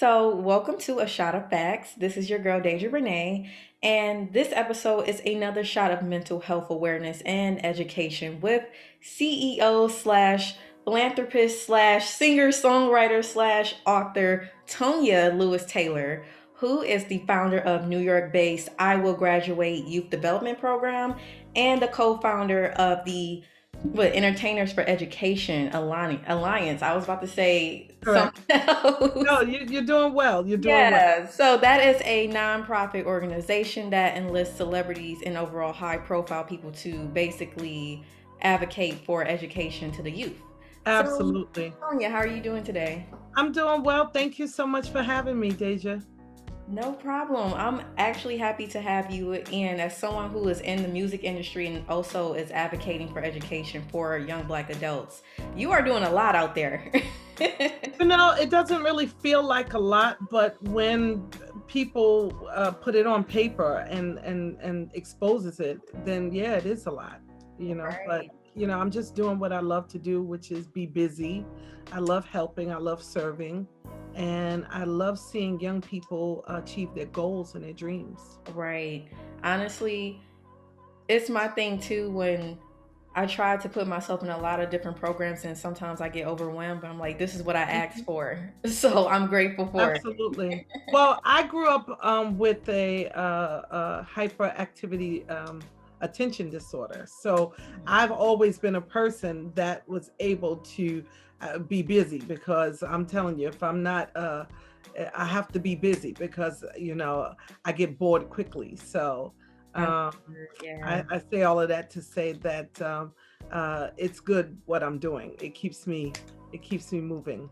So, welcome to A Shot of Facts. This is your girl, Deja Renee, and this episode is another shot of mental health awareness and education with CEO slash philanthropist slash singer songwriter slash author Tonya Lewis-Taylor, who is the founder of New York based I Will Graduate Youth Development Program and the co founder of the Entertainers for Education Alliance. I was about to say Correct. something else. No, you're doing well. You're doing well. Yeah, so that is a nonprofit organization that enlists celebrities and overall high profile people to basically advocate for education to the youth. So, Absolutely. Sonia, how are you doing today? I'm doing well. Thank you so much for having me, Deja. No problem. I'm actually happy to have you. And as someone who is in the music industry and also is advocating for education for young Black adults, you are doing a lot out there. It doesn't really feel like a lot, but when people put it on paper and exposes it, then yeah, it is a lot. But Right. I'm just doing what I love to do, which is be busy. I love helping. I love serving, and I love seeing young people achieve their goals and their dreams. Right. Honestly, it's my thing too when I try to put myself in a lot of different programs and sometimes I get overwhelmed, but I'm like, this is what I asked for. So I'm grateful for it. Absolutely. Well, I grew up with a hyperactivity attention disorder. So I've always been a person that was able to be busy because I'm telling you, if I'm not, I have to be busy because, I get bored quickly. So I'm um, sure, yeah. I say all of that to say that it's good what I'm doing. It keeps me moving.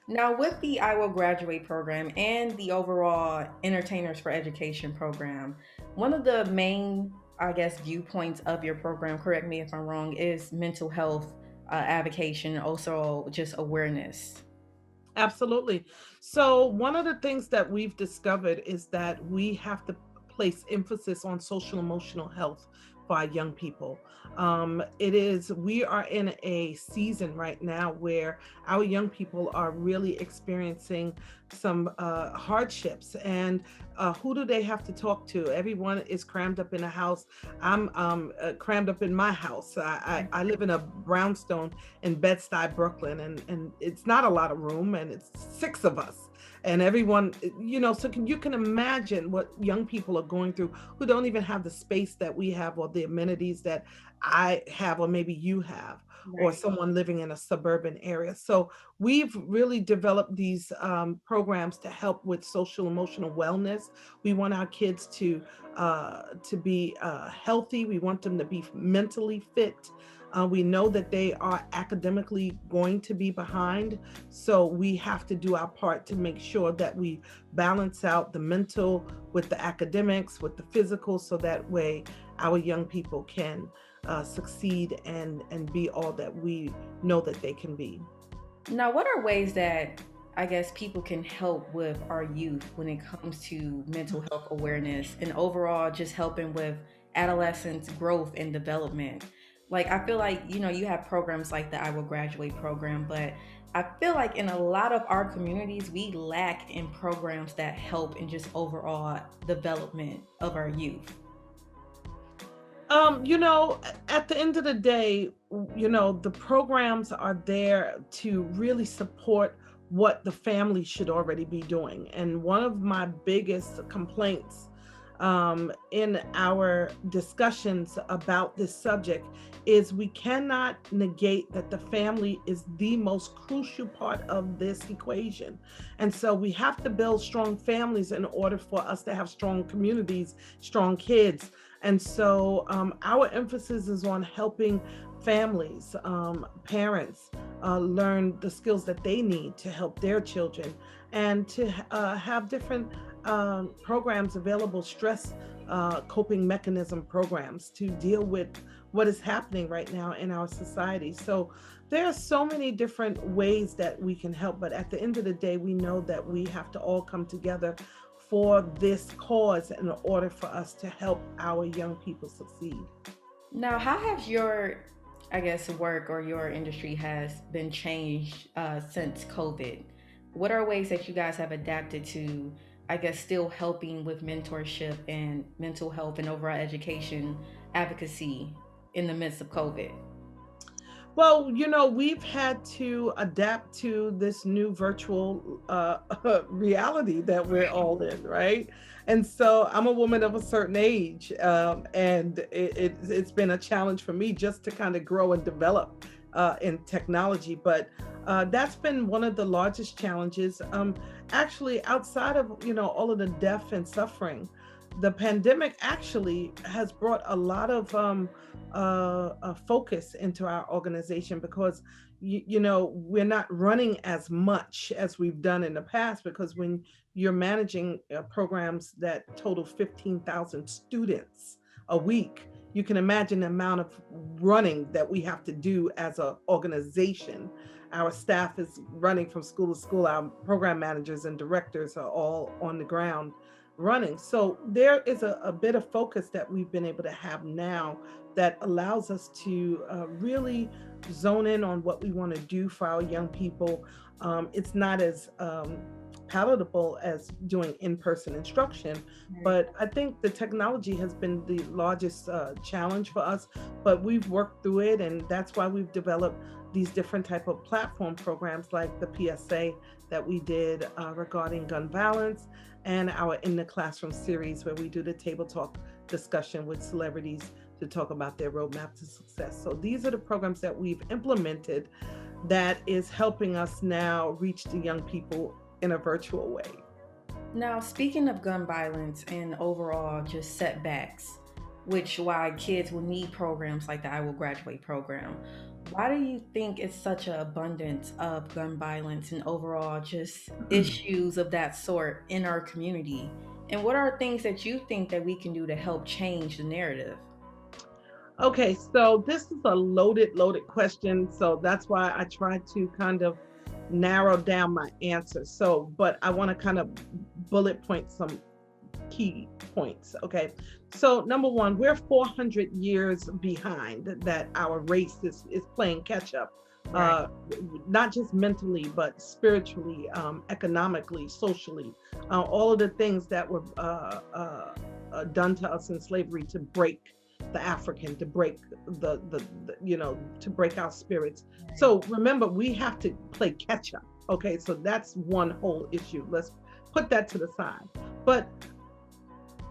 Now, with the I Will Graduate program and the overall Entertainers for Education program, one of the main, I guess, viewpoints of your program, correct me if I'm wrong, is mental health advocacy, also just awareness. Absolutely. So, one of the things that we've discovered is that we have to place emphasis on social emotional health for our young people. We are in a season right now where our young people are really experiencing some hardships. And who do they have to talk to? Everyone is crammed up in a house. I'm crammed up in my house. I live in a brownstone in Bed-Stuy, Brooklyn, and it's not a lot of room, and it's six of us. And everyone, so you can imagine what young people are going through who don't even have the space that we have or the amenities that I have, or maybe you have, or Right. someone living in a suburban area. So we've really developed these programs to help with social emotional wellness. We want our kids to be healthy. We want them to be mentally fit. We know that they are academically going to be behind, so we have to do our part to make sure that we balance out the mental with the academics, with the physical, so that way our young people can succeed and be all that we know that they can be. Now, what are ways that I guess people can help with our youth when it comes to mental health awareness and overall just helping with adolescents' growth and development? Like, I feel like, you have programs like the I Will Graduate program, but I feel like in a lot of our communities, we lack in programs that help in just overall development of our youth. At the end of the day, the programs are there to really support what the family should already be doing. And one of my biggest complaints in our discussions about this subject is we cannot negate that the family is the most crucial part of this equation. And so we have to build strong families in order for us to have strong communities, strong kids. And so our emphasis is on helping families, parents learn the skills that they need to help their children and to have different programs available, stress coping mechanism programs to deal with what is happening right now in our society. So there are so many different ways that we can help, but at the end of the day, we know that we have to all come together for this cause in order for us to help our young people succeed. Now, how has your, I guess, work or your industry has been changed since COVID? what are ways that you guys have adapted to, I guess, still helping with mentorship and mental health and overall education advocacy in the midst of COVID? Well, we've had to adapt to this new virtual reality that we're all in, right? And so I'm a woman of a certain age, and it's been a challenge for me just to kind of grow and develop in technology. But that's been one of the largest challenges. Actually, outside of all of the death and suffering, the pandemic actually has brought a lot of focus into our organization, because we're not running as much as we've done in the past, because when you're managing programs that total 15,000 students a week, you can imagine the amount of running that we have to do as an organization. Our staff is running from school to school. Our program managers and directors are all on the ground running. So there is a bit of focus that we've been able to have now that allows us to really zone in on what we want to do for our young people. It's not as palatable as doing in-person instruction, but I think the technology has been the largest challenge for us, but we've worked through it, and that's why we've developed these different type of platform programs like the PSA that we did regarding gun violence, and our In the Classroom series, where we do the table talk discussion with celebrities to talk about their roadmap to success. So these are the programs that we've implemented that is helping us now reach the young people in a virtual way. Now, speaking of gun violence and overall just setbacks, which why kids will need programs like the I Will Graduate program, why do you think it's such an abundance of gun violence and overall just issues of that sort in our community? And what are things that you think that we can do to help change the narrative? Okay, so this is a loaded question. So that's why I try to kind of narrow down my answer. So, but I want to kind of bullet point some key points. Okay. So number one, we're 400 years behind that our race is playing catch up. Right. Not just mentally, but spiritually, economically, socially, all of the things that were done to us in slavery to break the African, to break to break our spirits. So remember, we have to play catch up. Okay, so that's one whole issue. Let's put that to the side. But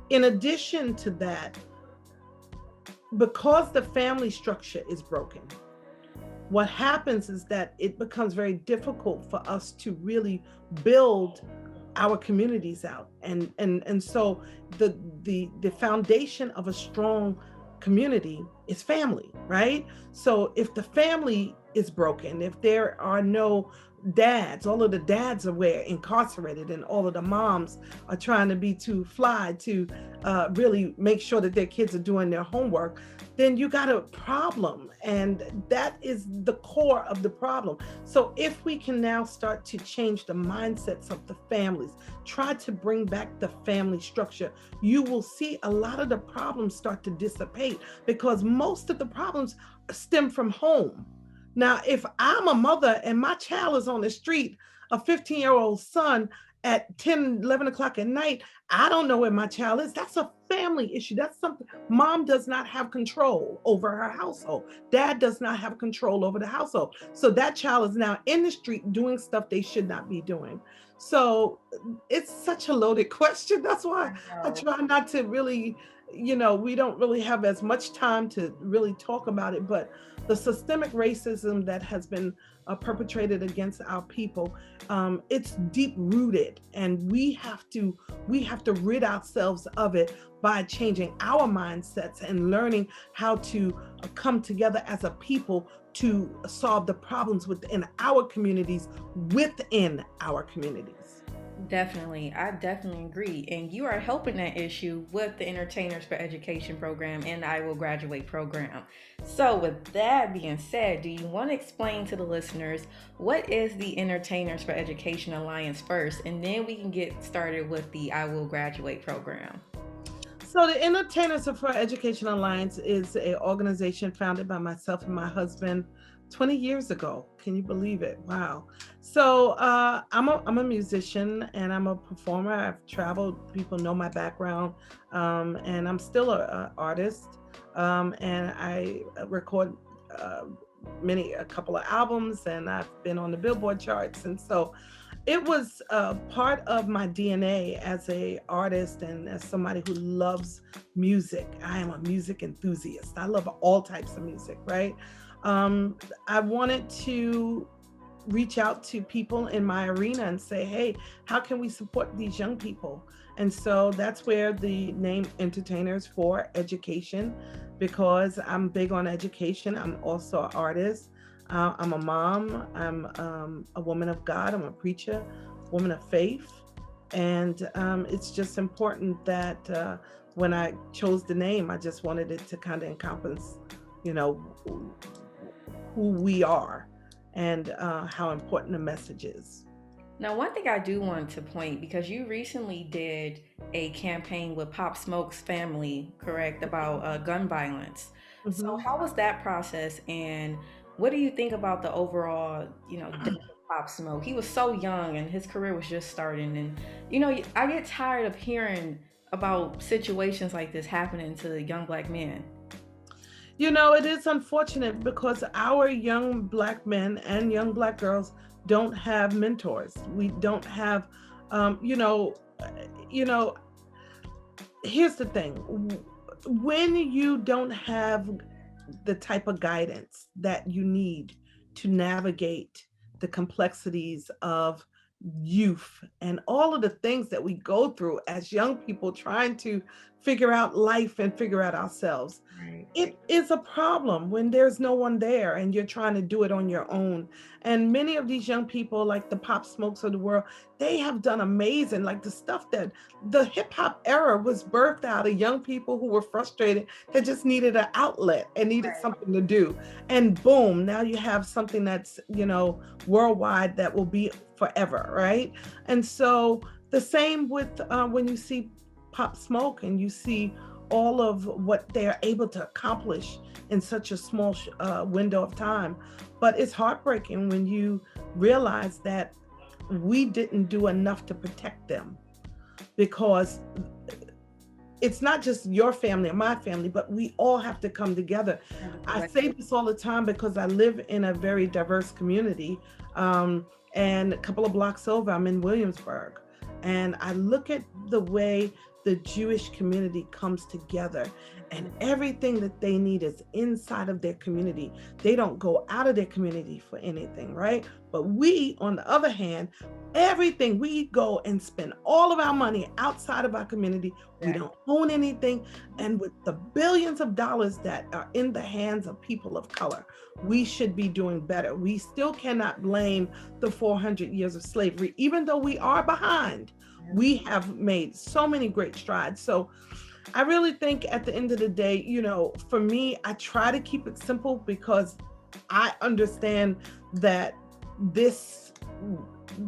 in addition to that, because the family structure is broken, what happens is that it becomes very difficult for us to really build our communities out. And so the foundation of a strong community is family, right? So if the family is broken, if there are no dads, all of the dads are incarcerated, and all of the moms are trying to be too fly to really make sure that their kids are doing their homework, then you got a problem. And that is the core of the problem. So if we can now start to change the mindsets of the families, try to bring back the family structure, you will see a lot of the problems start to dissipate, because most of the problems stem from home. Now, if I'm a mother and my child is on the street, a 15-year-old son, at 10, 11 o'clock at night, I don't know where my child is. That's a family issue. That's something. Mom does not have control over her household. Dad does not have control over the household. So that child is now in the street doing stuff they should not be doing. So it's such a loaded question. That's why I try not to really, we don't really have as much time to really talk about it. But the systemic racism that has been perpetrated against our people, it's deep rooted, and we have to rid ourselves of it by changing our mindsets and learning how to come together as a people to solve the problems within our communities, Definitely. I definitely agree. And you are helping that issue with the Entertainers for Education program and the I Will Graduate program. So, with that being said, do you want to explain to the listeners what is the Entertainers for Education Alliance first, and then we can get started with the I Will Graduate program? So the Entertainers for Education Alliance is an organization founded by myself and my husband 20 years ago. Can you believe it? Wow. So I'm a musician and I'm a performer. I've traveled. People know my background, and I'm still a artist. And I record uh, a couple of albums, and I've been on the Billboard charts. And so it was part of my DNA as a artist and as somebody who loves music. I am a music enthusiast. I love all types of music, right? um, I wanted to reach out to people in my arena and say, hey, how can we support these young people? And so that's where the name Entertainers for Education, because I'm big on education. I'm also an artist. I'm a mom. I'm a woman of God. I'm a preacher, woman of faith. And it's just important that when I chose the name, I just wanted it to kind of encompass, you know, who we are and how important the message is. Now, one thing I do want to point, because you recently did a campaign with Pop Smoke's family, correct, about gun violence. So, Mhm. how was that process, and what do you think about the overall, death of Pop Smoke? He was so young, and his career was just starting, and I get tired of hearing about situations like this happening to young black men. It is unfortunate because our young black men and young black girls don't have mentors. We don't have, um, you know, uh, you know. Here's the thing: when you don't have the type of guidance that you need to navigate the complexities of youth and all of the things that we go through as young people trying to figure out life and figure out ourselves. Right. It is a problem when there's no one there and you're trying to do it on your own. And many of these young people, like the Pop Smokes of the world, they have done amazing. Like the stuff that the hip hop era was birthed out of young people who were frustrated, that just needed an outlet and needed something to do. And boom, now you have something that's, worldwide, that will be forever, right? And so the same with when you see Pop Smoke and you see all of what they're able to accomplish in such a small window of time. But it's heartbreaking when you realize that we didn't do enough to protect them, because it's not just your family or my family, but we all have to come together. As a I say collective. this all the time because I live in a very diverse community. And a couple of blocks over, I'm in Williamsburg. And I look at the way the Jewish community comes together, and everything that they need is inside of their community. They don't go out of their community for anything, right? But we, on the other hand, everything, we go and spend all of our money outside of our community. We Exactly. don't own anything. And with the billions of dollars that are in the hands of people of color, we should be doing better. We still cannot blame the 400 years of slavery, even though we are behind. We have made so many great strides. So I really think at the end of the day, for me, I try to keep it simple because I understand that this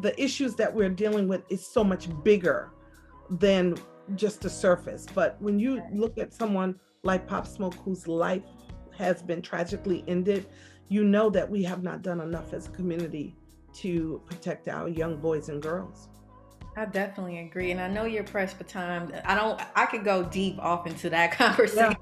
the issues that we're dealing with is so much bigger than just the surface. But when you look at someone like Pop Smoke, whose life has been tragically ended, you know that we have not done enough as a community to protect our young boys and girls. I definitely agree. And I know you're pressed for time. I could go deep off into that Yeah, conversation.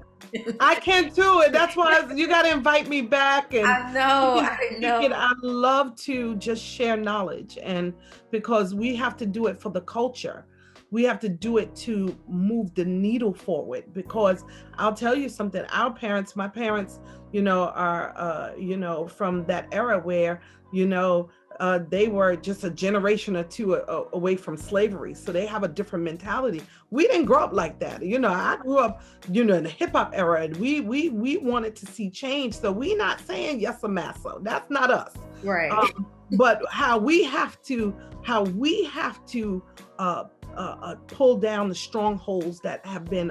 I can't do it. That's why you got to invite me back, and I we know, can I speak it. know. I love to just share knowledge, and because we have to do it for the culture, we have to do it to move the needle forward. Because I'll tell you something: my parents, are from that era where they were just a generation or two away from slavery, so they have a different mentality. We didn't grow up like that. I grew up in the hip hop era, and we wanted to see change. So we not saying yes or massa. That's not us. Right. But how we have to uh, pull down the strongholds that have been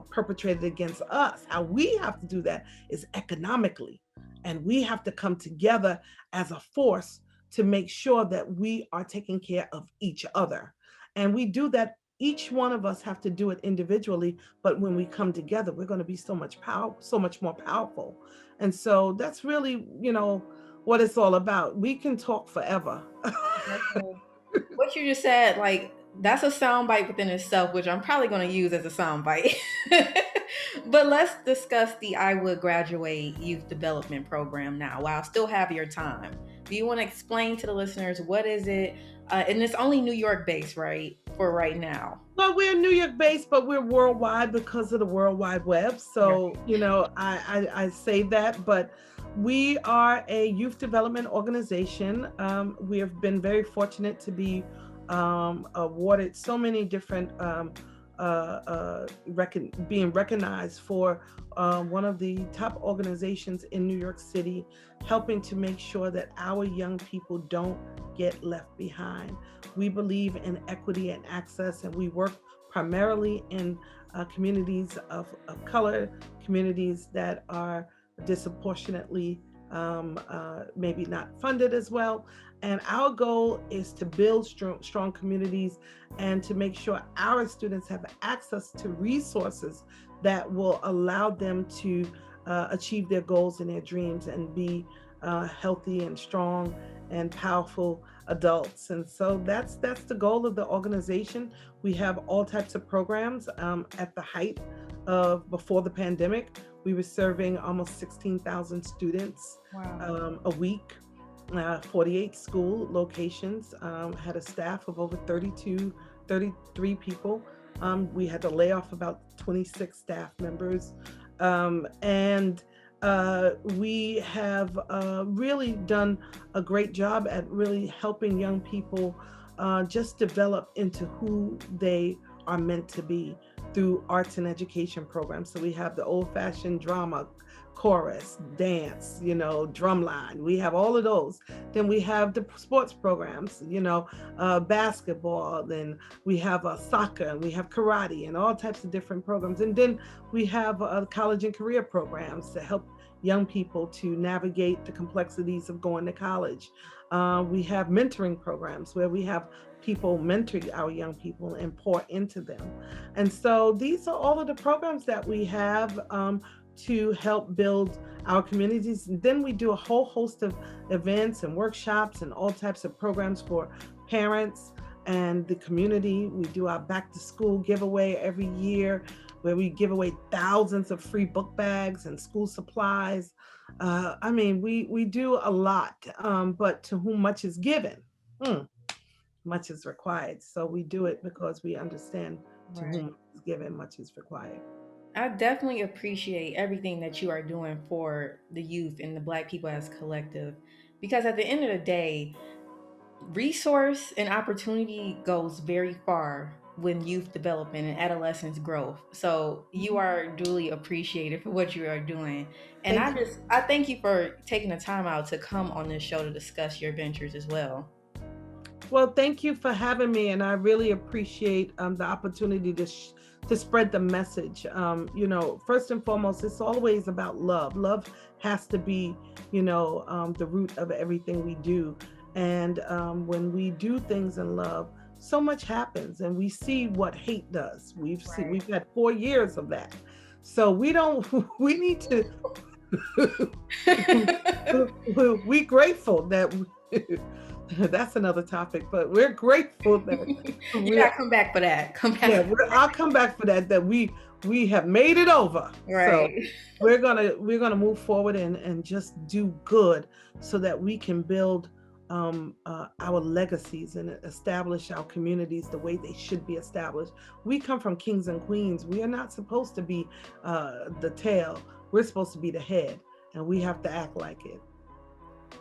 perpetrated against us. How we have to do that is economically, and we have to come together as a force to make sure that we are taking care of each other. And we do that each one of us have to do it individually, but when we come together, we're going to be so much more powerful. And so that's really, what it's all about. We can talk forever. Definitely. What you just said, like, that's a soundbite within itself, which I'm probably going to use as a soundbite. But let's discuss the I Would Graduate Youth Development Program now, while I still have your time. Do you want to explain to the listeners what is it? And it's only New York based, right? For right now. Well, we're New York based, but we're worldwide because of the World Wide Web. Right. So, I say that, but we are a youth development organization. We have been very fortunate to be awarded so many different being recognized for one of the top organizations in New York City, helping to make sure that our young people don't get left behind. We believe in equity and access, and we work primarily in communities of color, communities that are disproportionately maybe not funded as well. And our goal is to build strong communities and to make sure our students have access to resources that will allow them to achieve their goals and their dreams and be healthy and strong and powerful adults. And so that's the goal of the organization. We have all types of programs. At the height of before the pandemic, we were serving almost 16,000 students a week. 48 school locations, had a staff of over 33 people. We had to lay off about 26 staff members. And we have really done a great job at really helping young people just develop into who they are meant to be through arts and education programs. So we have the old-fashioned drama, chorus, dance, drumline. We have all of those. Then we have the sports programs, basketball. Then we have soccer, and we have karate, and all types of different programs. And then we have college and career programs to help young people to navigate the complexities of going to college. We have mentoring programs where we have people mentor our young people and pour into them. And so these are all of the programs that we have to help build our communities. And then we do a whole host of events and workshops and all types of programs for parents and the community. We do our back to school giveaway every year, where we give away thousands of free book bags and school supplies. We do a lot, but to whom much is given, much is required. So we do it because we understand to Right. whom much is given, much is required. I definitely appreciate everything that you are doing for the youth and the Black people as collective, because at the end of the day, resource and opportunity goes very far when youth development and adolescence growth. So you are duly appreciated for what you are doing. And Thank you. I thank you for taking the time out to come on this show to discuss your ventures as well. Well, thank you for having me, and I really appreciate the opportunity to spread the message. First and foremost, it's always about love. Love has to be, the root of everything we do. And when we do things in love, so much happens, and we see what hate does. We've had 4 years of that. So we need to. We're grateful that. That's another topic, but we're grateful that you gotta come back for that. Come back. Yeah, I'll come back for that. That we have made it over. Right. So we're gonna move forward and just do good, so that we can build our legacies and establish our communities the way they should be established. We come from kings and queens. We are not supposed to be the tail. We're supposed to be the head, and we have to act like it.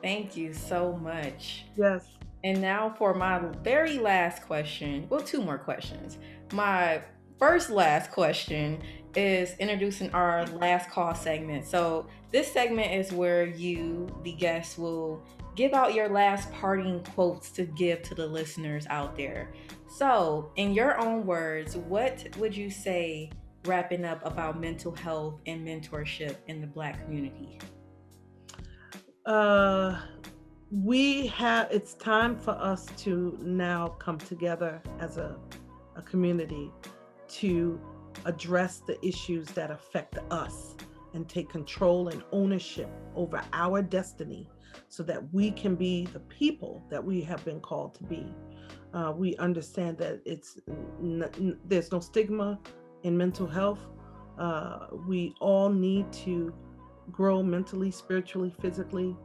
Thank you so much. Yes. And now for my very last question. Well, two more questions. My first last question is introducing our last call segment. So this segment is where you, the guest, will give out your last parting quotes to give to the listeners out there. So in your own words, what would you say wrapping up about mental health and mentorship in the Black community? It's time for us to now come together as a a community to address the issues that affect us and take control and ownership over our destiny so that we can be the people that we have been called to be. We understand that there's no stigma in mental health. We all need to grow mentally, spiritually, physically,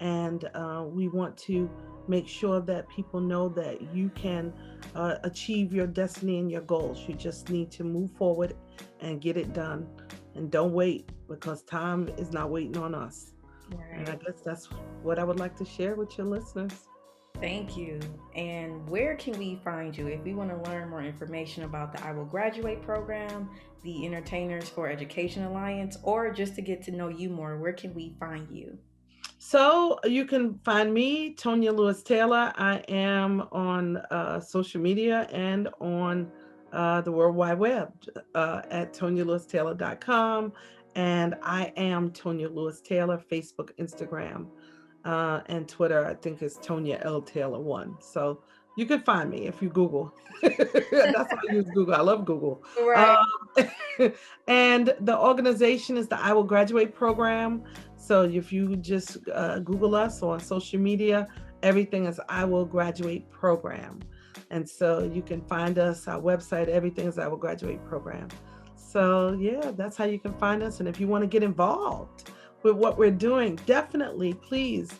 and we want to make sure that people know that you can achieve your destiny and your goals. You just need to move forward and get it done, and don't wait, because time is not waiting on us. Right. And I guess that's what I would like to share with your listeners. Thank you. And where can we find you if we want to learn more information about the I Will Graduate program, the Entertainers for Education Alliance, or just to get to know you more? Where can we find you? So you can find me, Tonya Lewis-Taylor. I am on social media and on the World Wide Web at TonyaLewisTaylor.com. And I am Tonya Lewis-Taylor, Facebook, Instagram, and Twitter. I think it's Tonya L. Taylor 1. So you can find me if you Google. That's how I use Google. I love Google. Right. And the organization is the I Will Graduate program. So if you just Google us on social media, everything is I Will Graduate program. And so you can find us, our website, everything is I Will Graduate program. So yeah, that's how you can find us. And if you want to get involved with what we're doing, definitely, please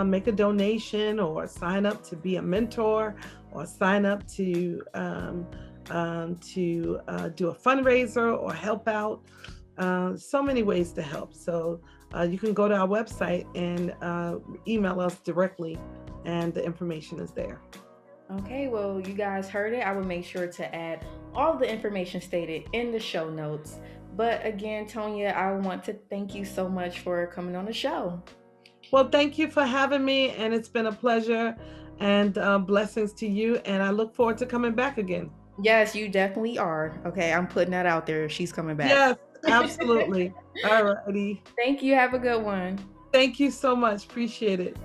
make a donation or sign up to be a mentor or sign up to do a fundraiser or help out. So many ways to help. So you can go to our website and email us directly, and the information is there. Okay, well, you guys heard it. I will make sure to add all the information stated in the show notes. But again, Tonya, I want to thank you so much for coming on the show. Well, thank you for having me, and it's been a pleasure, and blessings to you, and I look forward to coming back again. Yes, you definitely are. Okay, I'm putting that out there. She's coming back. Yes, absolutely. All righty. Thank you. Have a good one. Thank you so much. Appreciate it.